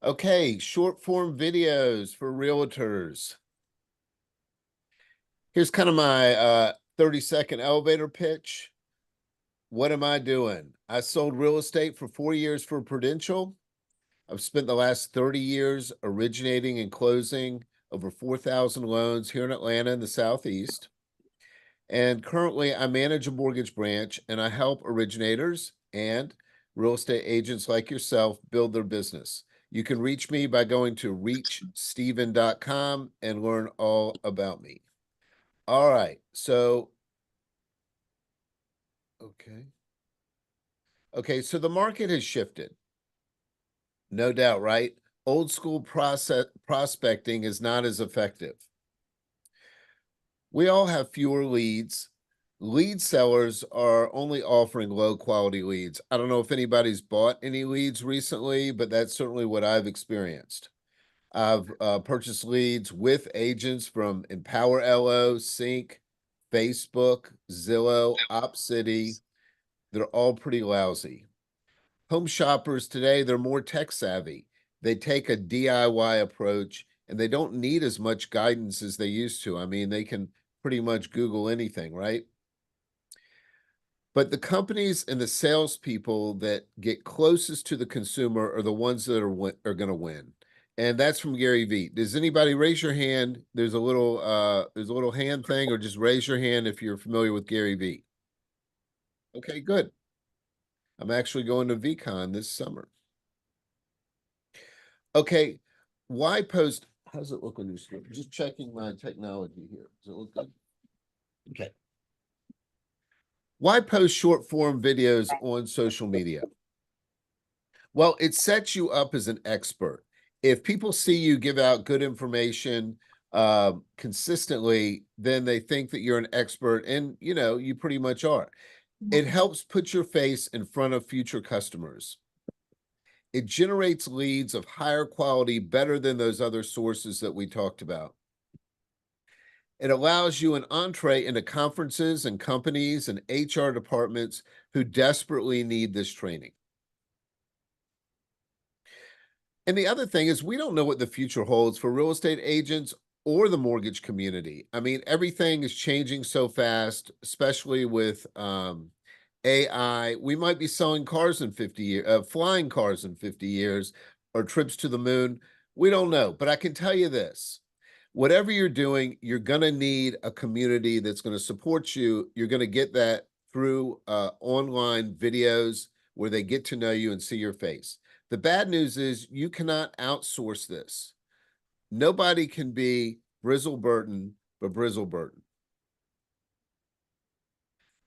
Okay, short form videos for realtors. Here's kind of my 30-second elevator pitch. What am I doing? I sold real estate for 4 years for Prudential. I've spent the last 30 years originating and closing over 4,000 loans here in Atlanta in the Southeast. And currently, I manage a mortgage branch and I help originators and real estate agents like yourself build their business. You can reach me by going to reachsteven.com and learn all about me. All right. So, okay. Okay. So the market has shifted. No doubt, right? Old school process prospecting is not as effective. We all have fewer leads. Lead sellers are only offering low quality leads. I don't know if anybody's bought any leads recently, but that's certainly what I've experienced. I've purchased leads with agents from Empower LO, Sync, Facebook, Zillow, OpCity. They're all pretty lousy. Home shoppers today, they're more tech savvy. They take a DIY approach and they don't need as much guidance as they used to. I mean, they can pretty much Google anything, right? But the companies and the salespeople that get closest to the consumer are the ones that are going to win. And that's from Gary Vee. Does anybody raise your hand? There's a little hand thing, or just raise your hand if you're familiar with Gary Vee. Okay, good. I'm actually going to VCon this summer. Okay, why post? How does it look on your screen? Just checking my technology here. Does it look good? Okay. Why post short form videos on social media? Well, it sets you up as an expert. If people see you give out good information consistently, then they think that you're an expert, and you pretty much are. It helps put your face in front of future customers. It generates leads of higher quality, better than those other sources that we talked about. It allows you an entree into conferences and companies and HR departments who desperately need this training. And the other thing is, we don't know what the future holds for real estate agents or the mortgage community. I mean, everything is changing so fast, especially with AI. We might be selling cars in 50 years, flying cars in 50 years, or trips to the moon. We don't know. But I can tell you this: whatever you're doing, you're going to need a community that's going to support you. You're going to get that through online videos where they get to know you and see your face. The bad news is you cannot outsource this. Nobody can be Brizzle Burton but Brizzle Burton.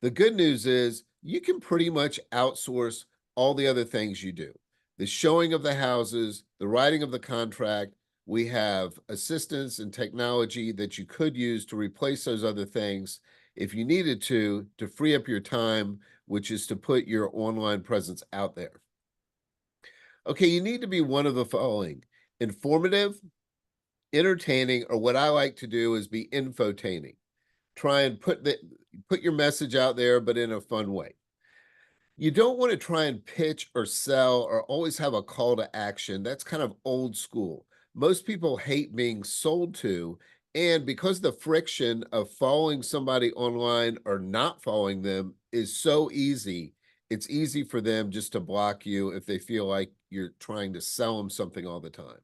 The good news is you can pretty much outsource all the other things you do. The showing of the houses, the writing of the contract. We have assistance and technology that you could use to replace those other things if you needed to free up your time, which is to put your online presence out there. Okay, you need to be one of the following: informative, entertaining, or what I like to do is be infotaining. Try and put your message out there, but in a fun way. You don't want to try and pitch or sell or always have a call to action. That's kind of old school. Most people hate being sold to. And because the friction of following somebody online or not following them is so easy, it's easy for them just to block you if they feel like you're trying to sell them something all the time.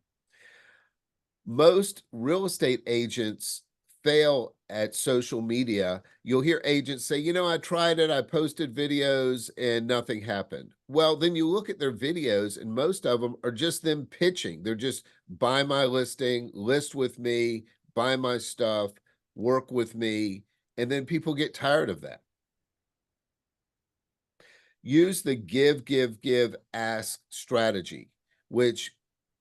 Most real estate agents fail at social media. You'll hear agents say, I tried it, I posted videos and nothing happened. Well, then you look at their videos and most of them are just them pitching. They're just buy my listing, list with me, buy my stuff, work with me. And then people get tired of that. Use the give, ask strategy, which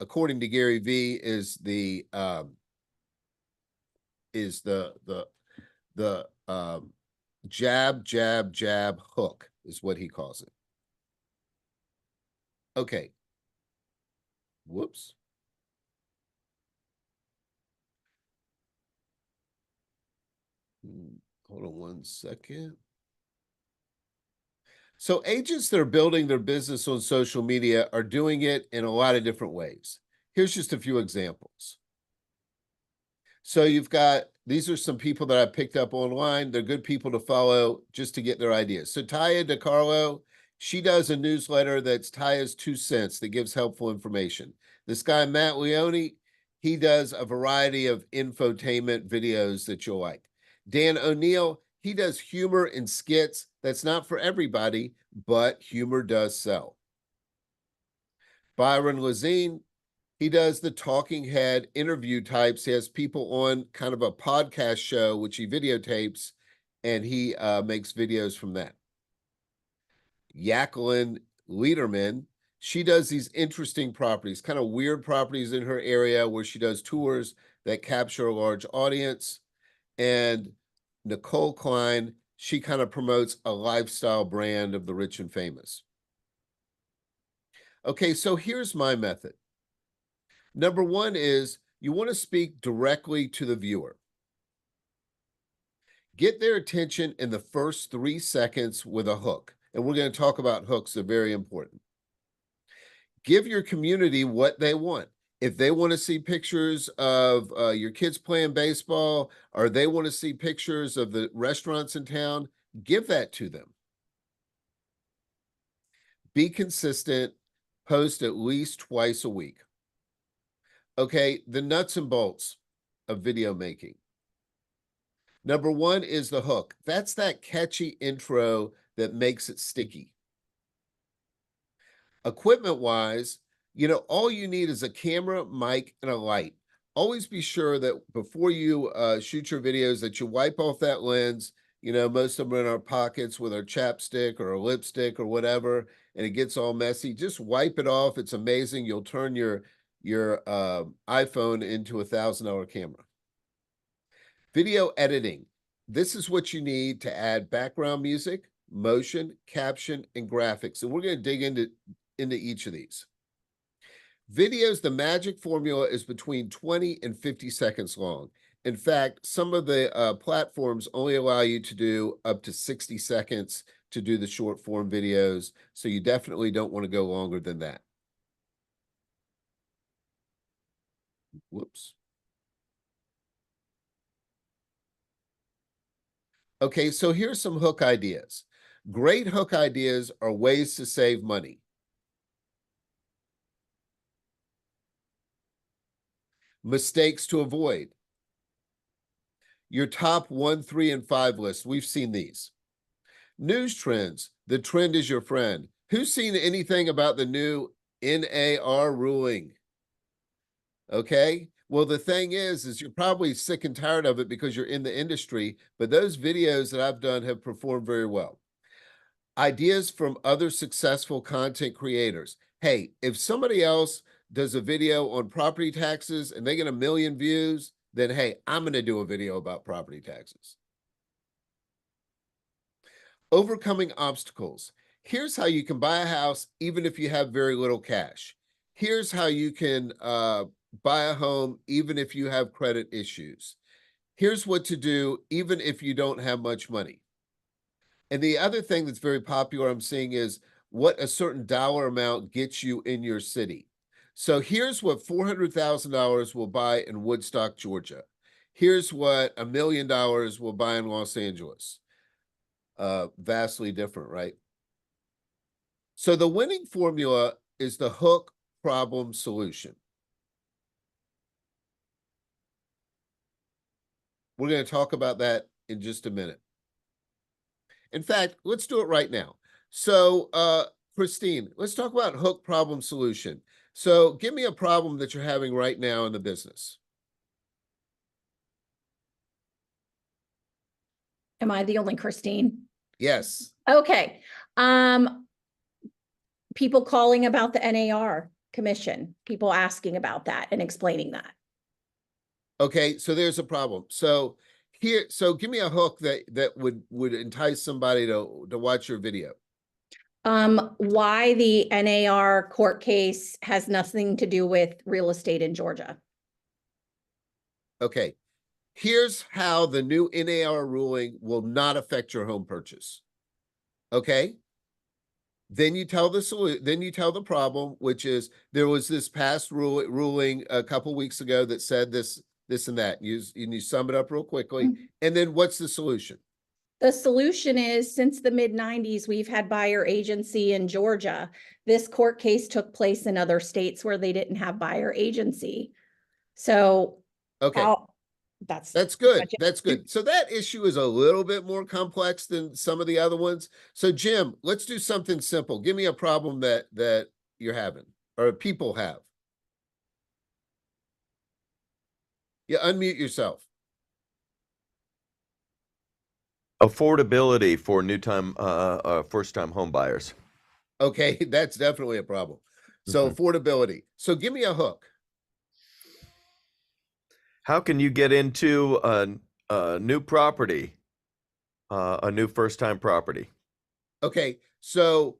according to Gary Vee is the jab, jab, jab, hook is what he calls it. Okay. Whoops. Hold on one second. So agents that are building their business on social media are doing it in a lot of different ways. Here's just a few examples. So you've got, these are some people that I picked up online. They're good people to follow just to get their ideas. So Taya DeCarlo, she does a newsletter that's Taya's 2 cents that gives helpful information. This guy, Matt Leone, he does a variety of infotainment videos that you'll like. Dan O'Neill, he does humor and skits. That's not for everybody, but humor does sell. Byron Lazine, he does the talking head interview types. He has people on kind of a podcast show, which he videotapes, and he makes videos from that. Jacqueline Liederman, she does these interesting properties, kind of weird properties in her area where she does tours that capture a large audience. And Nicole Klein, she kind of promotes a lifestyle brand of the rich and famous. Okay, so here's my method. Number one is you want to speak directly to the viewer. Get their attention in the first 3 seconds with a hook. And we're going to talk about hooks, they're very important. Give your community what they want. If they want to see pictures of your kids playing baseball, or they want to see pictures of the restaurants in town, give that to them. Be consistent, post at least twice a week. Okay, the nuts and bolts of video making. Number one is the hook. That's that catchy intro that makes it sticky. Equipment wise, all you need is a camera, mic, and a light. Always be sure that before you shoot your videos that you wipe off that lens. Most of them are in our pockets with our chapstick or a lipstick or whatever, and it gets all messy. Just wipe it off. It's amazing. You'll turn your iPhone into $1,000 camera. Video editing. This is what you need to add background music, motion, caption, and graphics. And we're going to dig into each of these. Videos, the magic formula is between 20 and 50 seconds long. In fact, some of the platforms only allow you to do up to 60 seconds to do the short form videos. So you definitely don't want to go longer than that. Whoops. Okay, so here's some hook ideas. Great hook ideas are ways to save money. Mistakes to avoid. Your top 1, 3, and 5 list. We've seen these. News trends. The trend is your friend. Who's seen anything about the new NAR ruling? Okay. Well, the thing is you're probably sick and tired of it because you're in the industry, but those videos that I've done have performed very well. Ideas from other successful content creators. Hey, if somebody else does a video on property taxes and they get 1 million views, then hey, I'm going to do a video about property taxes. Overcoming obstacles. Here's how you can buy a house even if you have very little cash. Here's how you can buy a home even if you have credit issues. Here's what to do even if you don't have much money. And the other thing that's very popular I'm seeing is what a certain dollar amount gets you in your city. So here's what $400,000 will buy in Woodstock, Georgia. Here's what $1 million will buy in Los Angeles. Vastly different, right? So the winning formula is the hook, problem, solution. We're going to talk about that in just a minute. In fact, let's do it right now. So, Christine, let's talk about hook, problem, solution. So give me a problem that you're having right now in the business. Am I the only Christine? Yes. Okay. People calling about the NAR commission, people asking about that and explaining that. Okay, so there's a problem. So give me a hook that would entice somebody to watch your video. Why the NAR court case has nothing to do with real estate in Georgia. Okay. Here's how the new NAR ruling will not affect your home purchase. Okay. Then you tell then you tell the problem, which is there was this past ruling a couple weeks ago that said this and that. You sum it up real quickly, and then what's the solution? The solution is, since the mid-90s, we've had buyer agency in Georgia. This court case took place in other states where they didn't have buyer agency. So Okay, that's that's pretty good. much it. That's good. So that issue is a little bit more complex than some of the other ones. So Jim, let's do something simple. Give me a problem that you're having or people have. Yeah, unmute yourself. Affordability for first-time home buyers. Okay, that's definitely a problem. So affordability. So give me a hook. How can you get into a new property, a new first-time property? Okay, so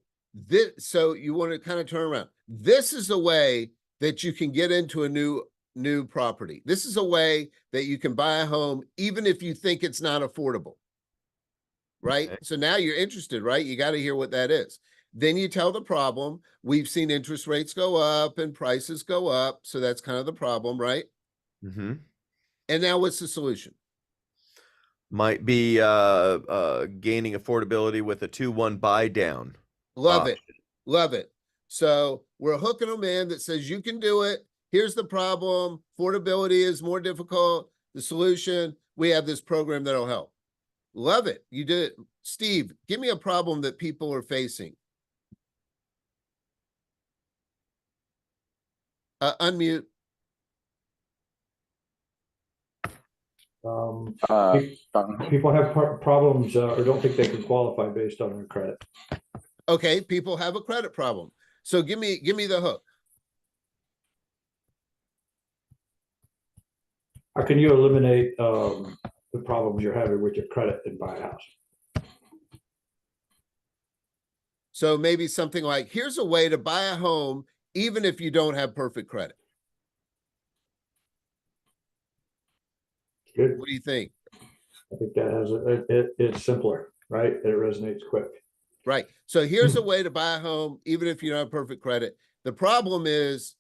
so you want to kind of turn around. This is a way that you can get into a new property. This is a way that you can buy a home even if you think it's not affordable. Right? Okay. So now you're interested, right? You got to hear what that is. Then you tell the problem. We've seen interest rates go up and prices go up, so that's kind of the problem, right? Mm-hmm. And now what's the solution? Might be gaining affordability with a 2-1 buy down. Love it. Love it. So we're hooking them in that says you can do it. Here's the problem. Affordability is more difficult. The solution, we have this program that'll help. Love it. You did it. Steve, give me a problem that people are facing. Unmute. People have problems or don't think they can qualify based on their credit. Okay, people have a credit problem. So give me the hook. How can you eliminate the problems you're having with your credit and buy a house? So maybe something like, here's a way to buy a home even if you don't have perfect credit. Good. What do you think? I think that has it's simpler, right? It resonates quick. Right. So here's a way to buy a home even if you don't have perfect credit. The problem is,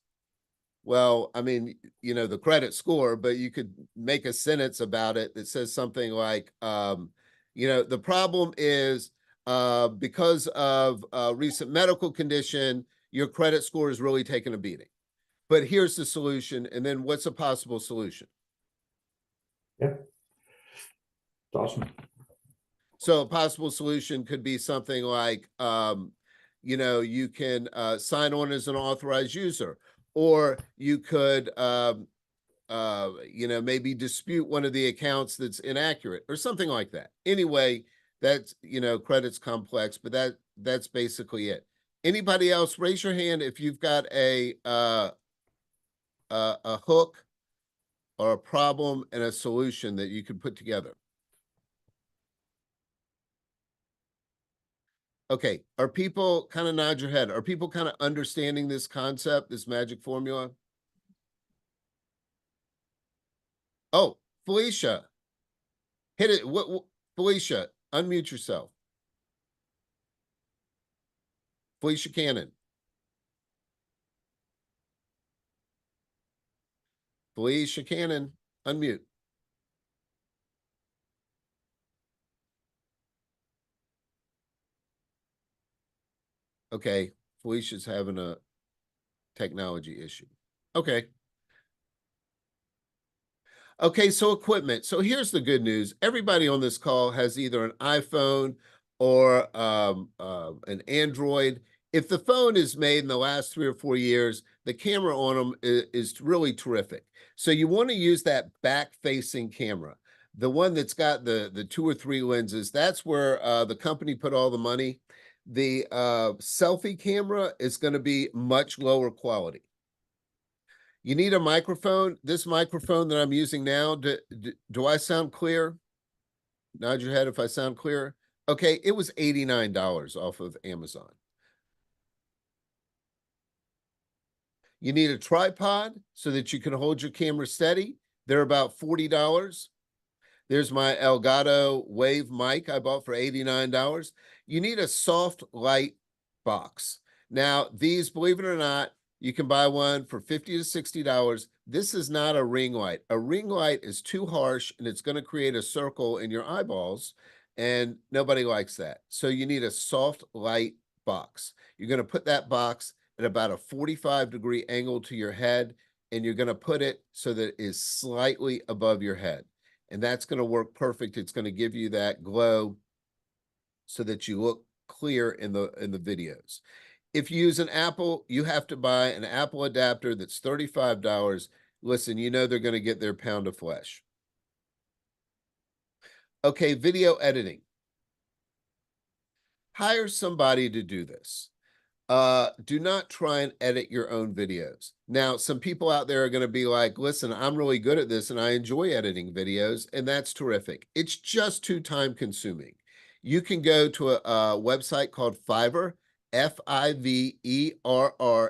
well, I mean, you know, the credit score, but you could make a sentence about it that says something like, you know, the problem is because of a recent medical condition, your credit score is really taking a beating. But here's the solution. And then what's a possible solution? Yeah. It's awesome. So a possible solution could be something like, you know, you can sign on as an authorized user, or you could, you know, maybe dispute one of the accounts that's inaccurate or something like that. Anyway, that's, you know, credit's complex, but that's basically it. Anybody else, raise your hand if you've got a hook or a problem and a solution that you could put together. Okay, are people kind of nod your head? Are people kind of understanding this concept, this magic formula? Oh, Felicia, hit it. What Felicia, unmute yourself. Felicia Cannon. Felicia Cannon, unmute. Okay, Felicia's having a technology issue. Okay. Okay, so equipment. So here's the good news. Everybody on this call has either an iPhone or an Android. If the phone is made in the last 3 or 4 years, the camera on them is really terrific. So you want to use that back-facing camera, the one that's got the 2 or 3 lenses. That's where the company put all the money. The selfie camera is going to be much lower quality. You need a microphone. This microphone that I'm using now, do I sound clear? Nod your head if I sound clear. Okay, it was $89 off of Amazon. You need a tripod so that you can hold your camera steady. They're about $40. There's my Elgato Wave mic I bought for $89. You need a soft light box. Now, these, believe it or not, you can buy one for $50 to $60. This is not a ring light. A ring light is too harsh and it's going to create a circle in your eyeballs, and nobody likes that. So you need a soft light box. You're going to put that box at about a 45-degree angle to your head, and you're going to put it so that it is slightly above your head. And that's going to work perfect. It's going to give you that glow so that you look clear in the videos. If you use an Apple, you have to buy an Apple adapter that's $35. Listen, you know they're going to get their pound of flesh. Okay, video editing. Hire somebody to do this. Do not try and edit your own videos. Now, some people out there are going to be like, listen, I'm really good at this and I enjoy editing videos, and that's terrific. It's just too time consuming. You can go to a website called Fiverr, Fiverr,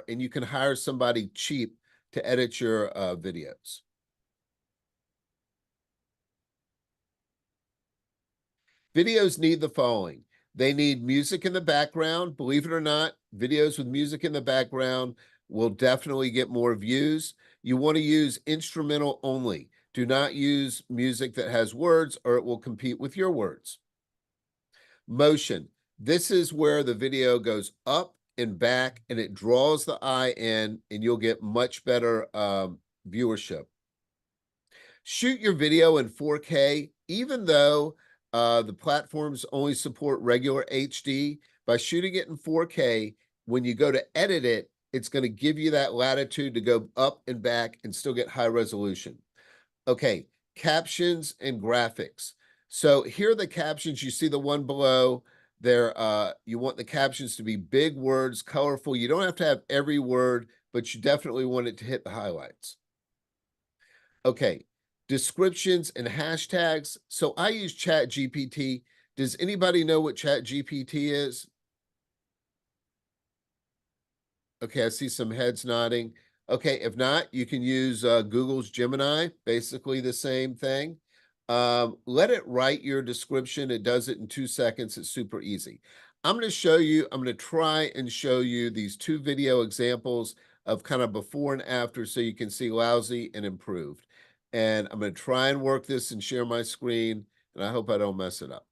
and you can hire somebody cheap to edit your videos. Videos need the following. They need music in the background. Believe it or not, videos with music in the background will definitely get more views. You want to use instrumental only. Do not use music that has words, or it will compete with your words. Motion. This is where the video goes up and back, and it draws the eye in, and you'll get much better viewership. Shoot your video in 4K, even though the platforms only support regular HD. By shooting it in 4K, when you go to edit it, it's going to give you that latitude to go up and back and still get high resolution. Okay, captions and graphics. So here are the captions. You see the one below there. You want the captions to be big words, colorful. You don't have to have every word, but you definitely want it to hit the highlights. Okay, descriptions and hashtags. So I use Chat GPT. Does anybody know what Chat GPT is? Okay, I see some heads nodding. Okay, if not, you can use Google's Gemini, basically the same thing. Let it write your description. It does it in 2 seconds. It's super easy. I'm going to try and show you these 2 video examples of kind of before and after so you can see lousy and improved. And I'm going to try and work this and share my screen, and I hope I don't mess it up.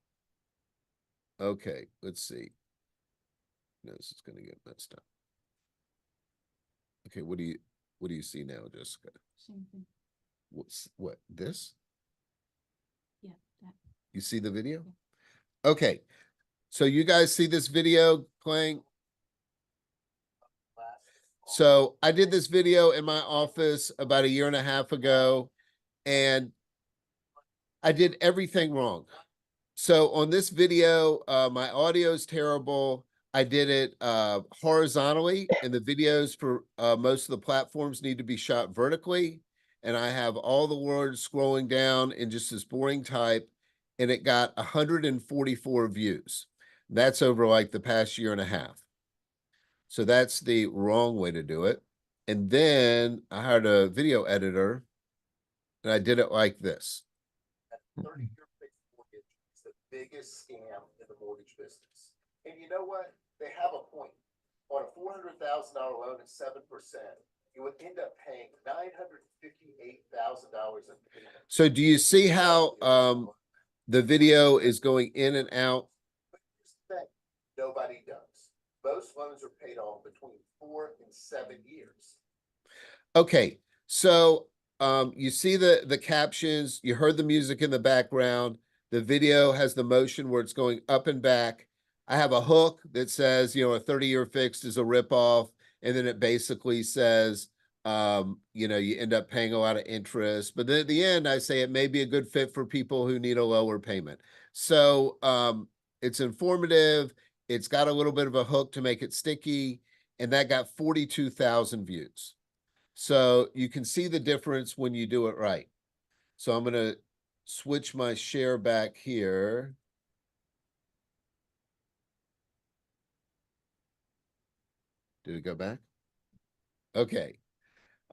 Okay, let's see. No, this is going to get messed up. Okay, what do you see now, Jessica? Same thing. What this? Yeah, that. You see the video? Okay, so you guys see this video playing? So I did this video in my office about 1.5 years ago, and I did everything wrong. So on this video, my audio is terrible. I did it horizontally, and the videos for most of the platforms need to be shot vertically. And I have all the words scrolling down in just this boring type, and it got 144 views. That's over like the past 1.5 years. So that's the wrong way to do it. And then I hired a video editor, and I did it like this. 30-year fixed mortgage is the biggest scam in the mortgage business. And you know what? They have a point. On a $400,000 loan at 7%, you would end up paying $958,000 in payment. So do you see how the video is going in and out? But here's the thing, nobody does. Most loans are paid off between 4 and 7 years. Okay, so you see the captions, you heard the music in the background, the video has the motion where it's going up and back. I have a hook that says, you know, a 30-year fixed is a ripoff, and then it basically says, you know, you end up paying a lot of interest. But then at the end, I say it may be a good fit for people who need a lower payment. So it's informative. It's got a little bit of a hook to make it sticky, and that got 42,000 views. So you can see the difference when you do it right. So I'm going to switch my share back here. Did it go back? Okay.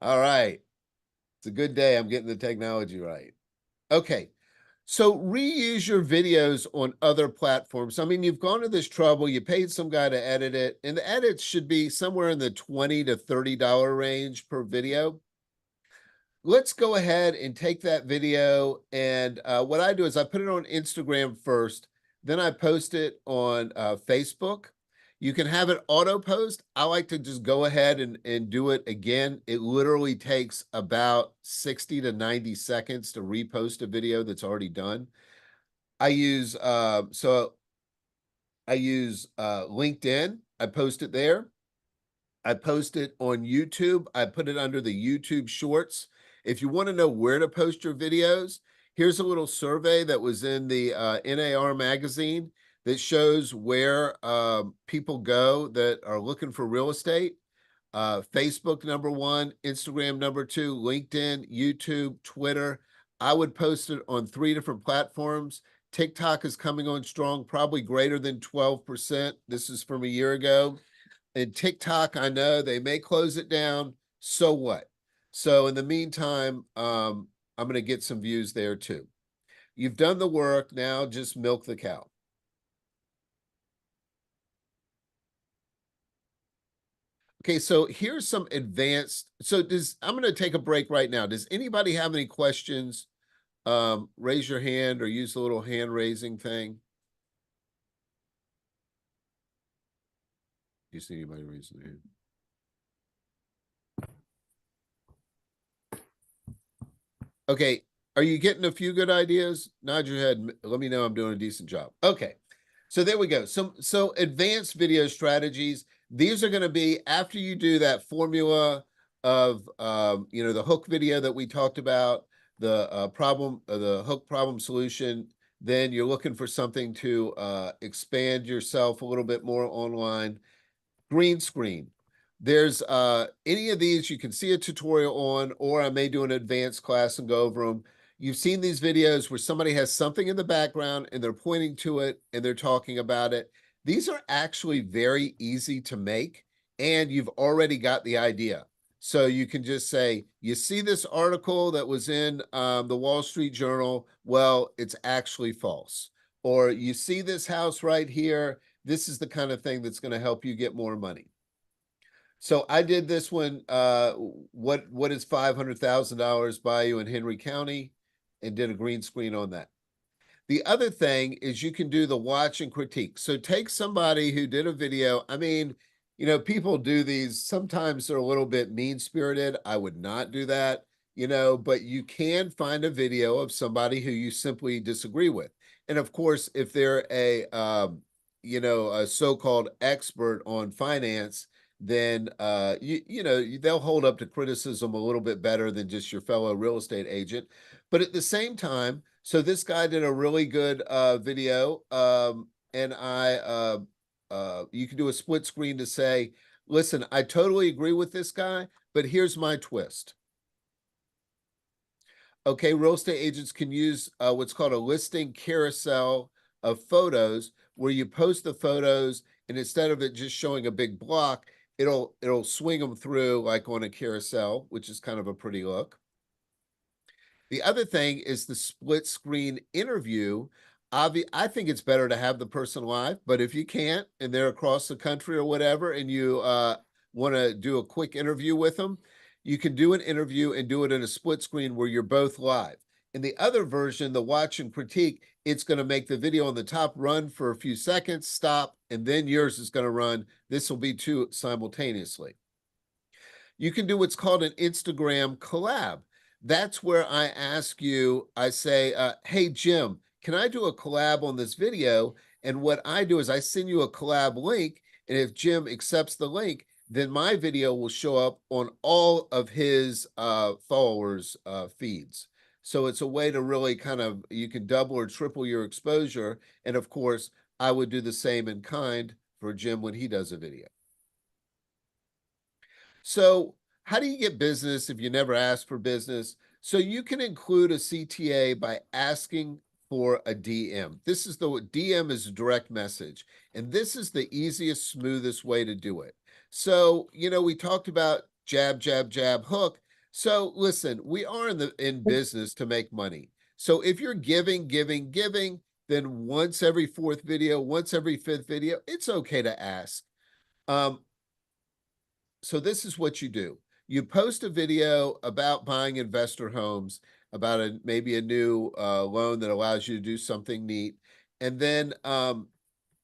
All right. It's a good day. I'm getting the technology right. Okay. So reuse your videos on other platforms. I mean, you've gone to this trouble, you paid some guy to edit it, and the edits should be somewhere in the $20 to $30 range per video. Let's go ahead and take that video, and what I do is I put it on Instagram first, then I post it on Facebook. You can have it auto post. I like to just go ahead and do it again. It literally takes about 60 to 90 seconds to repost a video that's already done. I use LinkedIn. I post it there. I post it on YouTube. I put it under the YouTube Shorts. If you want to know where to post your videos, here's a little survey that was in the NAR magazine that shows where people go that are looking for real estate. Facebook #1, Instagram #2, LinkedIn, YouTube, Twitter. I would post it on 3 different platforms. TikTok is coming on strong, probably greater than 12%. This is from a year ago. And TikTok, I know they may close it down. So what? So in the meantime, I'm going to get some views there too. You've done the work. Now just milk the cow. Okay, so here's some advanced. I'm going to take a break right now. Does anybody have any questions? Raise your hand or use the little hand raising thing. Do you see anybody raising their hand? Okay, are you getting a few good ideas? Nod your head. Let me know I'm doing a decent job. Okay, so there we go. So advanced video strategies. These are going to be after you do that formula of the hook video that we talked about, the the hook problem solution. Then you're looking for something to expand yourself a little bit more online. Green screen. There's any of these you can see a tutorial on, or I may do an advanced class and go over them. You've seen these videos where somebody has something in the background and they're pointing to it and they're talking about it. These are actually very easy to make, and you've already got the idea. So you can just say, you see this article that was in the Wall Street Journal? Well, it's actually false. Or you see this house right here? This is the kind of thing that's going to help you get more money. So I did this one. What is $500,000 buy you in Henry County, and did a green screen on that. The other thing is you can do the watch and critique. So take somebody who did a video. I mean, people do these. Sometimes they're a little bit mean-spirited. I would not do that, but you can find a video of somebody who you simply disagree with. And of course, if they're a so-called expert on finance, then they'll hold up to criticism a little bit better than just your fellow real estate agent. But at the same time, so this guy did a really good video, and you can do a split screen to say, listen, I totally agree with this guy, but here's my twist. Okay, real estate agents can use what's called a listing carousel of photos, where you post the photos, and instead of it just showing a big block, it'll swing them through like on a carousel, which is kind of a pretty look. The other thing is the split screen interview. I think it's better to have the person live, but if you can't and they're across the country or whatever, and you want to do a quick interview with them, you can do an interview and do it in a split screen where you're both live. In the other version, the watch and critique, it's going to make the video on the top run for a few seconds, stop, and then yours is going to run. This will be two simultaneously. You can do what's called an Instagram collab. That's where I ask you, I say, hey, Jim, can I do a collab on this video? And what I do is I send you a collab link. And if Jim accepts the link, then my video will show up on all of his followers' feeds. So it's a way to really you can double or triple your exposure. And of course, I would do the same in kind for Jim when he does a video. So how do you get business if you never ask for business? So you can include a CTA by asking for a DM. DM is a direct message, and this is the easiest, smoothest way to do it. So, we talked about jab, jab, jab, hook. So listen, we are in business to make money. So if you're giving, then once every fourth video, once every fifth video, it's okay to ask. So this is what you do. You post a video about buying investor homes, about maybe a new loan that allows you to do something neat. And then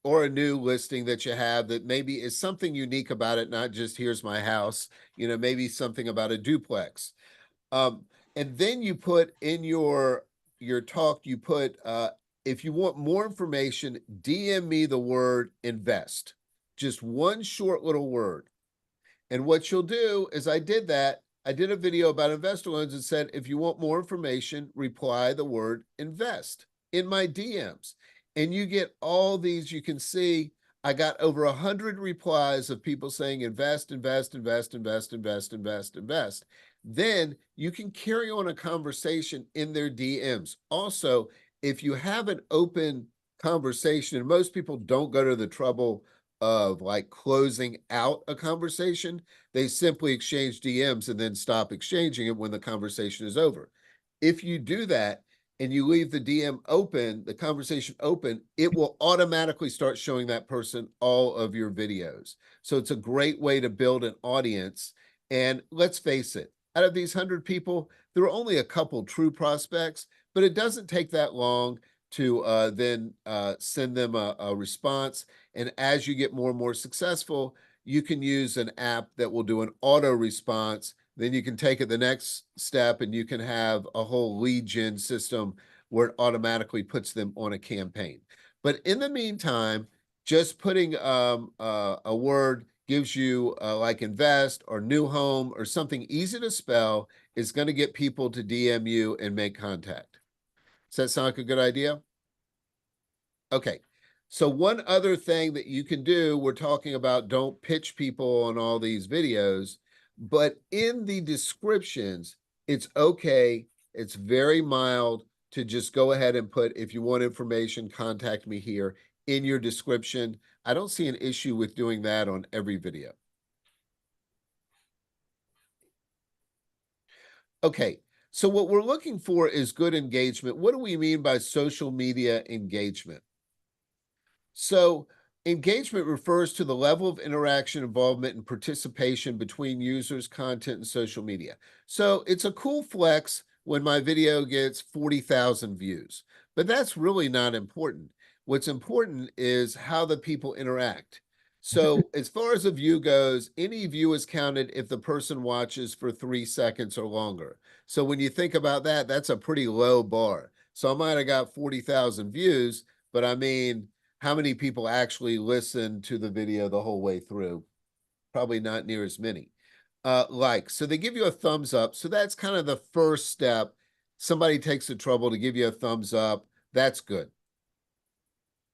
or a new listing that you have that maybe is something unique about it, not just here's my house, maybe something about a duplex. Um, and then you put in your talk, you put if you want more information, DM me the word invest. Just one short little word. And what you'll do is I did that. I did a video about investor loans and said, if you want more information, reply the word invest in my DMs. And you get all these, you can see I got over 100 replies of people saying invest, invest, invest, invest, invest, invest, invest. Then you can carry on a conversation in their DMs. Also, if you have an open conversation, and most people don't go to the trouble of like closing out a conversation, they simply exchange DMs and then stop exchanging it when the conversation is over. If you do that and you leave the DM open, the conversation open, it will automatically start showing that person all of your videos. So it's a great way to build an audience. And let's face it, out of these 100 people, there are only a couple true prospects, but it doesn't take that long to then send them a response. And as you get more and more successful, you can use an app that will do an auto response. Then you can take it the next step and you can have a whole lead gen system where it automatically puts them on a campaign. But in the meantime, just putting a word gives you like invest or new home or something easy to spell is going to get people to DM you and make contact. Does that sound like a good idea? Okay. So one other thing that you can do, we're talking about don't pitch people on all these videos, but in the descriptions, it's okay. It's very mild to just go ahead and put, if you want information, contact me here in your description. I don't see an issue with doing that on every video. Okay. So what we're looking for is good engagement. What do we mean by social media engagement? So engagement refers to the level of interaction, involvement, and participation between users, content, and social media. So it's a cool flex when my video gets 40,000 views, but that's really not important. What's important is how the people interact. So as far as a view goes, any view is counted if the person watches for 3 seconds or longer. So when you think about that, that's a pretty low bar. So I might have got 40,000 views, but I mean, how many people actually listen to the video the whole way through? Probably not near as many. So they give you a thumbs up. So that's kind of the first step. Somebody takes the trouble to give you a thumbs up. That's good.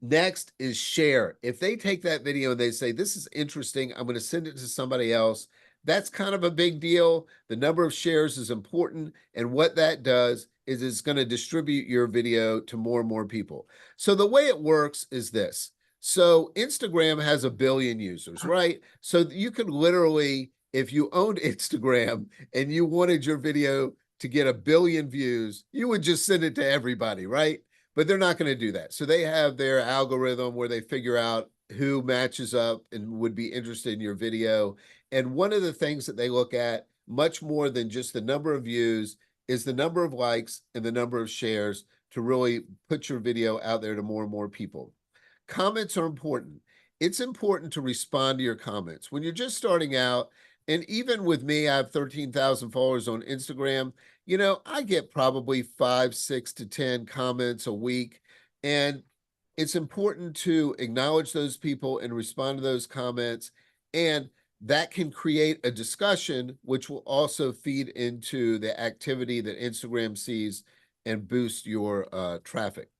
Next is share. If they take that video and they say, this is interesting, I'm going to send it to somebody else. That's kind of a big deal. The number of shares is important. And what that does is it's going to distribute your video to more and more people. So the way it works is this. So Instagram has 1 billion users, right? So you could literally, if you owned Instagram and you wanted your video to get 1 billion views, you would just send it to everybody, right? But they're not going to do that. So they have their algorithm where they figure out who matches up and would be interested in your video. And one of the things that they look at, much more than just the number of views, is the number of likes and the number of shares to really put your video out there to more and more people. Comments are important. It's important to respond to your comments. When you're just starting out, and even with me, I have 13,000 followers on Instagram. I get probably 5, 6 to 10 comments a week. And it's important to acknowledge those people and respond to those comments. And that can create a discussion, which will also feed into the activity that Instagram sees and boost your traffic.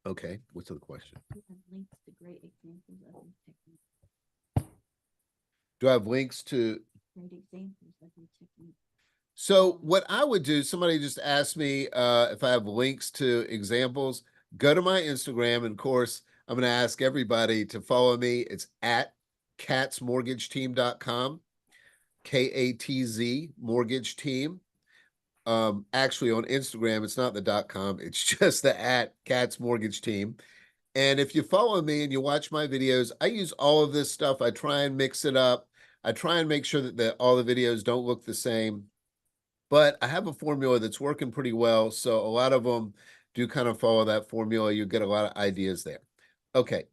Okay, what's the question? You have links to great examples of your technique. Do I have links to? Great examples of your technique. So what I would do, somebody just asked me if I have links to examples. Go to my Instagram, and of course, I'm going to ask everybody to follow me. It's at catsmortgageteam.com. KATZ mortgage team. Actually on Instagram, it's not the .com, it's just the @Cats Mortgage Team. And if you follow me and you watch my videos, I use all of this stuff. I try and mix it up. I try and make sure that all the videos don't look the same. But I have a formula that's working pretty well. So a lot of them do kind of follow that formula. You get a lot of ideas there. Okay.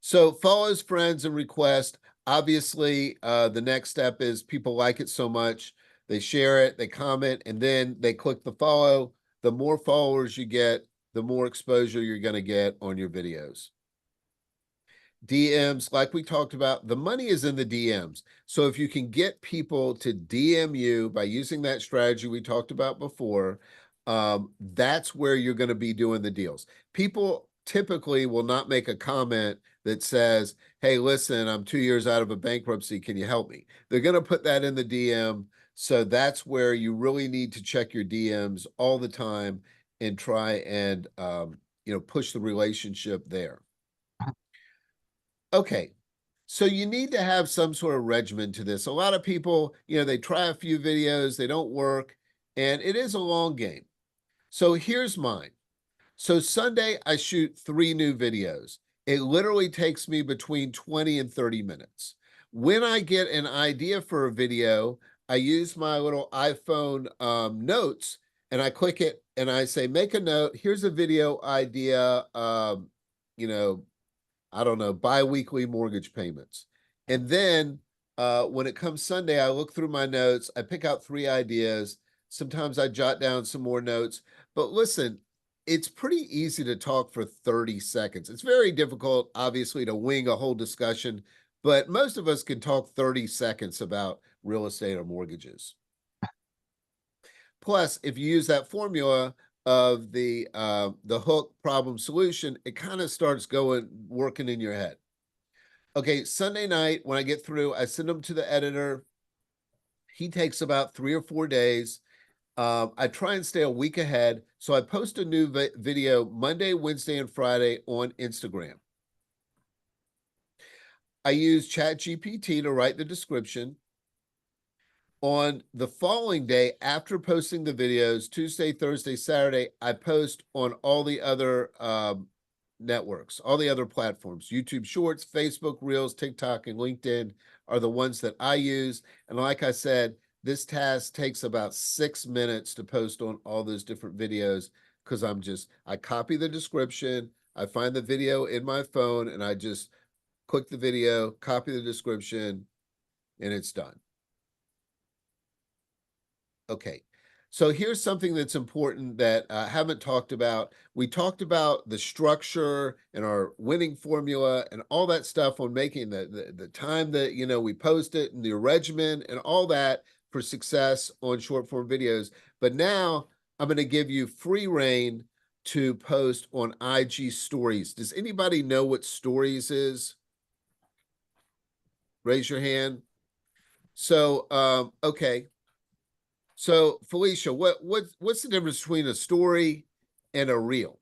So follows, friends, and request. Obviously, the next step is people like it so much, they share it, they comment, and then they click the follow. The more followers you get, the more exposure you're going to get on your videos. DMs, like we talked about, the money is in the DMs. So if you can get people to DM you by using that strategy we talked about before, that's where you're going to be doing the deals. People typically will not make a comment that says, hey, listen, I'm 2 years out of a bankruptcy. Can you help me? They're going to put that in the DM. So that's where you really need to check your DMs all the time and try and, push the relationship there. Okay, so you need to have some sort of regimen to this. A lot of people, they try a few videos, they don't work, and it is a long game. So here's mine. So Sunday, I shoot 3 new videos. It literally takes me between 20 and 30 minutes. When I get an idea for a video, I use my little iPhone notes and I click it and I say, make a note. Here's a video idea. You know, I don't know, bi-weekly mortgage payments. And then when it comes Sunday, I look through my notes, I pick out 3 ideas. Sometimes I jot down some more notes. But listen, it's pretty easy to talk for 30 seconds. It's very difficult, obviously, to wing a whole discussion, but most of us can talk 30 seconds about real estate or mortgages. Plus, if you use that formula of the hook problem solution, it kind of starts working in your head. Okay, Sunday night when I get through, I send them to the editor. He takes about 3 or 4 days. I try and stay a week ahead, so I post a new video Monday, Wednesday, and Friday on Instagram. I use ChatGPT to write the description. On the following day, after posting the videos, Tuesday, Thursday, Saturday, I post on all the other networks, all the other platforms. YouTube Shorts, Facebook Reels, TikTok, and LinkedIn are the ones that I use. And like I said, this task takes about 6 minutes to post on all those different videos because I copy the description, I find the video in my phone, and I just click the video, copy the description, and it's done. Okay, so here's something that's important that I haven't talked about. We talked about the structure and our winning formula and all that stuff on making the time that, we post it and the regimen and all that for success on short form videos. But now I'm going to give you free reign to post on IG stories. Does anybody know what stories is? Raise your hand. So, okay. So Felicia, what's the difference between a story and a reel?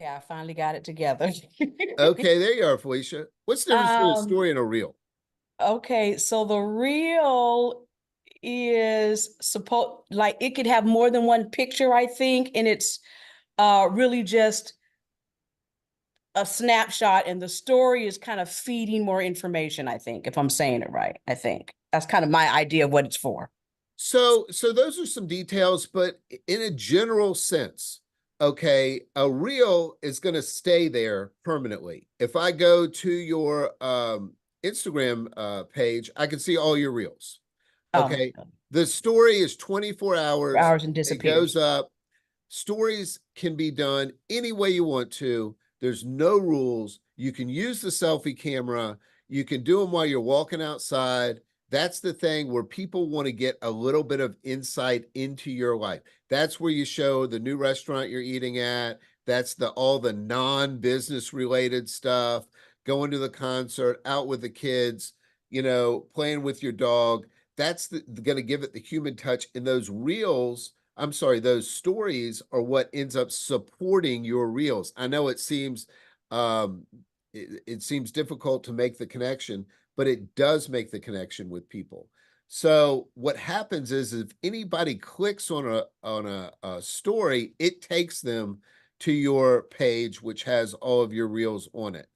Yeah, I finally got it together. Okay, there you are, Felicia. What's the difference between a story and a reel? Okay, so the reel is like it could have more than one picture, I think, and it's really just a snapshot, and the story is kind of feeding more information, I think, if I'm saying it right. I think that's kind of my idea of what it's for. So those are some details, but in a general sense, okay, a reel is going to stay there permanently. If I go to your Instagram page, I can see all your reels. Okay, the story is 24 hours. Hours and It disappears. goes up. Stories can be done any way you want to. There's no rules. You can use the selfie camera. You can do them while you're walking outside. That's the thing where people want to get a little bit of insight into your life. That's where you show the new restaurant you're eating at. That's all the non-business related stuff, going to the concert, out with the kids, playing with your dog. That's going to give it the human touch. And those those stories are what ends up supporting your reels. I know it seems it seems difficult to make the connection, but it does make the connection with people. So what happens is if anybody clicks on a story, it takes them to your page, which has all of your reels on it.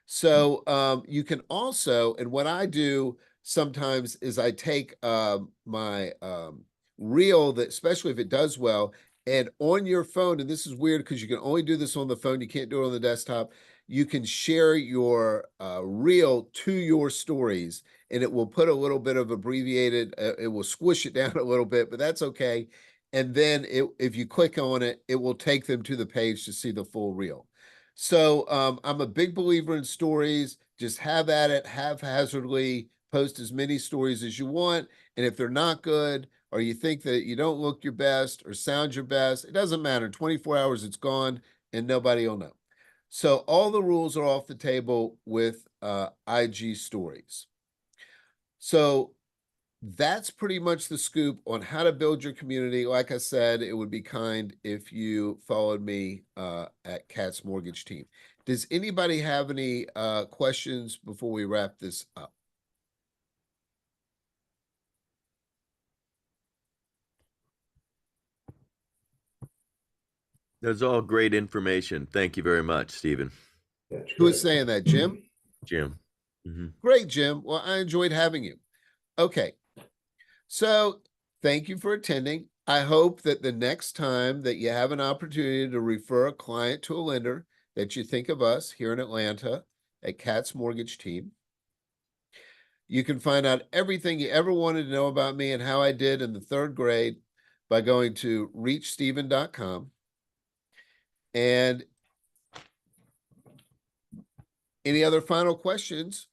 So you can also, and what I do sometimes is I take my reel that, especially if it does well, and on your phone, and this is weird because you can only do this on the phone, you can't do it on the desktop. You can share your reel to your stories, and it will put a little bit of abbreviated, it will squish it down a little bit, but that's okay. And then if you click on it, it will take them to the page to see the full reel. So I'm a big believer in stories. Just have at it, haphazardly post as many stories as you want. And if they're not good, or you think that you don't look your best or sound your best, it doesn't matter. 24 hours, it's gone and nobody will know. So all the rules are off the table with IG stories. So that's pretty much the scoop on how to build your community. Like I said, it would be kind if you followed me at Cat's Mortgage Team. Does anybody have any questions before we wrap this up? That's all great information. Thank you very much, Stephen. That's Who is great. saying that, Jim? Jim. Mm-hmm. Great, Jim. Well, I enjoyed having you. Okay. So thank you for attending. I hope that the next time that you have an opportunity to refer a client to a lender, that you think of us here in Atlanta at Cat's Mortgage Team. You can find out everything you ever wanted to know about me and how I did in the 3rd grade by going to reachsteven.com. And any other final questions,